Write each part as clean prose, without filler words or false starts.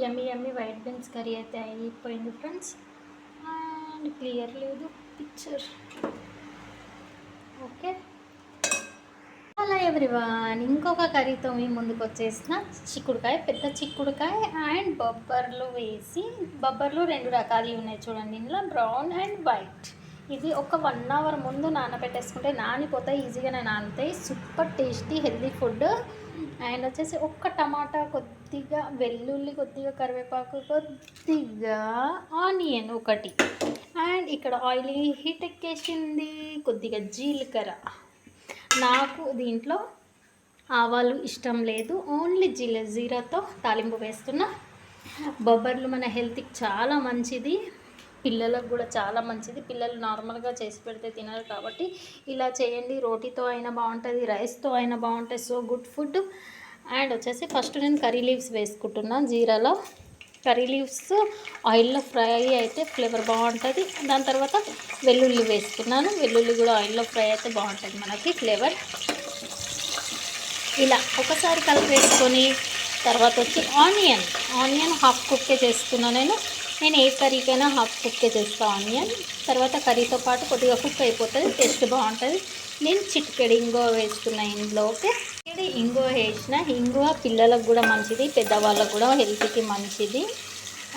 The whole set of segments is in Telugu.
యమ్మీ యమ్మీ వైట్ బీన్స్ కర్రీ అయితే అయిపోయింది ఫ్రెండ్స్. అండ్ క్లియర్ లేదు పిక్చర్. ఓకే, హలో ఎవ్రీవన్, ఇంకొక కర్రీతో మీ ముందుకు వచ్చేసిన చిక్కుడుకాయ, పెద్ద చిక్కుడుకాయ అండ్ బొబ్బర్లు వేసి. బొబ్బర్లు రెండు రకాలు ఉన్నాయి చూడండి, ఇందులో బ్రౌన్ అండ్ వైట్. ఇది ఒక 1 అవర్ ముందు నానబెట్టేసుకుంటే నానిపోతాయి, ఈజీగానే నానుతాయి. Super tasty healthy food. And వచ్చేసి ఒక్క టమాటా, కొద్దిగా వెల్లుల్లి, కొద్దిగా కరివేపాకు, కొద్దిగా ఆనియన్ ఒకటి. అండ్ ఇక్కడ ఆయిల్ హీట్ ఎక్కేసింది, కొద్దిగా జీలకర్ర. నాకు దీంట్లో ఆవాలు ఇష్టం లేదు, ఓన్లీ జీరాతో తాలింపు వేస్తున్నా. బొబ్బర్లు మన హెల్త్కి చాలా మంచిది, పిల్లలకు కూడా చాలా మంచిది. పిల్లలు నార్మల్గా చేసి పెడితే తినరు కాబట్టి ఇలా చేయండి. రోటీతో అయినా బాగుంటుంది, రైస్తో అయినా బాగుంటుంది. So good food. అండ్ వచ్చేసి ఫస్ట్ నేను కర్రీ లీవ్స్ వేసుకుంటున్నాను జీరాలో. కర్రీ లీవ్స్ ఆయిల్లో ఫ్రై అయితే ఫ్లేవర్ బాగుంటుంది. దాని తర్వాత వెల్లుల్లి వేసుకున్నాను, వెల్లుల్లి కూడా ఆయిల్లో ఫ్రై అయితే బాగుంటుంది మనకి ఫ్లేవర్. ఇలా ఒకసారి కలిపి వేసుకొని తర్వాత వచ్చి ఆనియన్ హాఫ్ కుక్కే చేస్తున్నాను నేను ఏ కర్రీకైనా హాఫ్ కుక్కే చేస్తాను ఆనియన్. తర్వాత కర్రీతో పాటు కొద్దిగా కుక్ అయిపోతుంది, టేస్ట్ బాగుంటుంది. నేను చిటికెడు ఇంగువ వేసుకున్నా ఇందులో. ఓకే, ఇంగువ వేసిన. ఇంగువ పిల్లలకు కూడా మంచిది, పెద్దవాళ్ళకు కూడా హెల్త్కి మంచిది.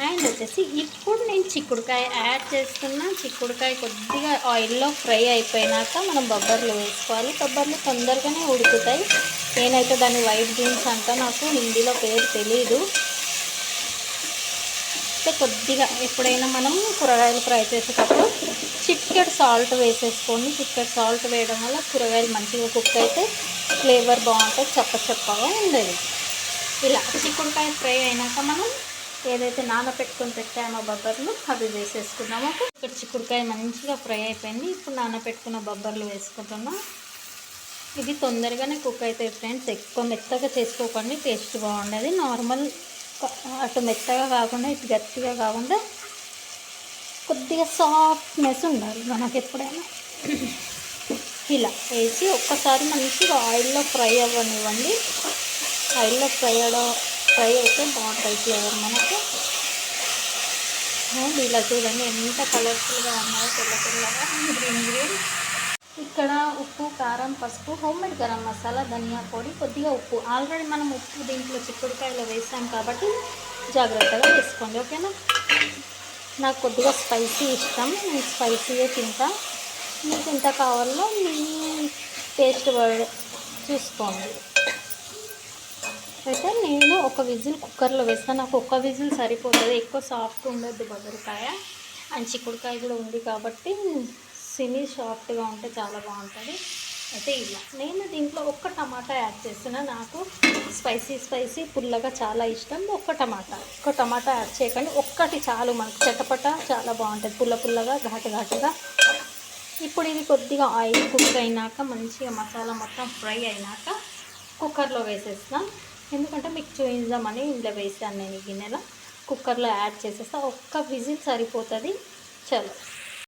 అండ్ వచ్చేసి ఇప్పుడు నేను చిక్కుడుకాయ యాడ్ చేస్తున్నా. చిక్కుడుకాయ కొద్దిగా ఆయిల్లో ఫ్రై అయిపోయినాక మనం బొబ్బర్లు వేసుకోవాలి. బొబ్బర్లు తొందరగానే ఉడుకుతాయి. నేనైతే దాన్ని వైట్ బీన్స్ అంట, నాకు హిందీలో పేరు తెలీదు. అయితే కొద్దిగా ఎప్పుడైనా మనం కూరగాయలు ఫ్రై చేసేటప్పుడు చిటికెడు సాల్ట్ వేసేసుకోండి. చిటికెడు సాల్ట్ వేయడం వల్ల కూరగాయలు మంచిగా కుక్ అయితే ఫ్లేవర్ బాగుంటుంది, చప్పగా ఉండదు. ఇలా చిక్కుడుకాయ ఫ్రై అయినాక మనం ఏదైతే నానబెట్టుకొని పెట్టామో బొబ్బర్లు అవి వేసేసుకున్నాము. ఇక్కడ చిక్కుడుకాయ మంచిగా ఫ్రై అయిపోయింది. ఇప్పుడు నానబెట్టుకున్న బొబ్బర్లు వేసుకుంటున్నాం. ఇది తొందరగానే కుక్ అవుతాయి ఫ్రెండ్స్, ఎక్కువ మెత్తగా చేసుకోకండి, టేస్ట్ బాగుండదు. నార్మల్ అటు మెత్తగా కాకుండా ఇటు గట్టిగా కాకుండా కొద్దిగా సాఫ్ట్నెస్ ఉండాలి మనకి ఎప్పుడైనా. ఇలా వేసి ఒక్కసారి మంచిగా ఆయిల్లో ఫ్రై అవ్వనివ్వండి. ఆయిల్లో ఫ్రై అయితే బాగుంటుంది ఫ్లేవర్ మనకు. ఇలా చూడండి ఎంత కలర్ఫుల్గా ఉన్నాయో, తెల్లగా గ్రీన్. ఇక్కడ ఉప్పు, కారం, పసుపు, హోమ్మేడ్ గరం మసాలా, ధనియా పొడి, కొద్దిగా ఉప్పు. ఆల్రెడీ మనం ఉప్పు దీంట్లో చిక్కుడుకాయలో వేసాం కాబట్టి జాగ్రత్తగా వేసుకోండి. ఓకేనా, నాకు కొద్దిగా స్పైసీ ఇష్టం, నేను స్పైసీయే తింటా. మీకు ఎంత కావాలో మీ టేస్ట్ చూసుకోండి. అయితే నేను ఒక విజిల్ కుక్కర్లో వేస్తాను, నాకు ఒక్క విజిల్ సరిపోతుంది, ఎక్కువ సాఫ్ట్ ఉండొద్దు బొబ్బరికాయ. అండ్ చిక్కుడుకాయ కూడా ఉంది కాబట్టి సెమీ సాఫ్ట్గా ఉంటే చాలా బాగుంటుంది. అయితే ఇలా నేను దీంట్లో ఒక్క టమాటా యాడ్ చేస్తున్నా, నాకు స్పైసీ పుల్లగా చాలా ఇష్టం. ఒక్క టమాటా యాడ్ చేయకండి, ఒక్కటి చాలు, మనకు చటపట చాలా బాగుంటుంది, పుల్లగా ఘాటుగా. ఇప్పుడు ఇది కొద్దిగా ఆయిల్ కుక్ అయినాక, మంచిగా మసాలా మొత్తం ఫ్రై అయినాక కుక్కర్లో వేసేస్తాం. ఎందుకంటే మీకు చూపించామని ఇందులో వేసాను నేను. ఈ గిన్నెలో కుక్కర్లో యాడ్ చేసేస్తా, ఒక్క విజిల్ సరిపోతుంది. చలో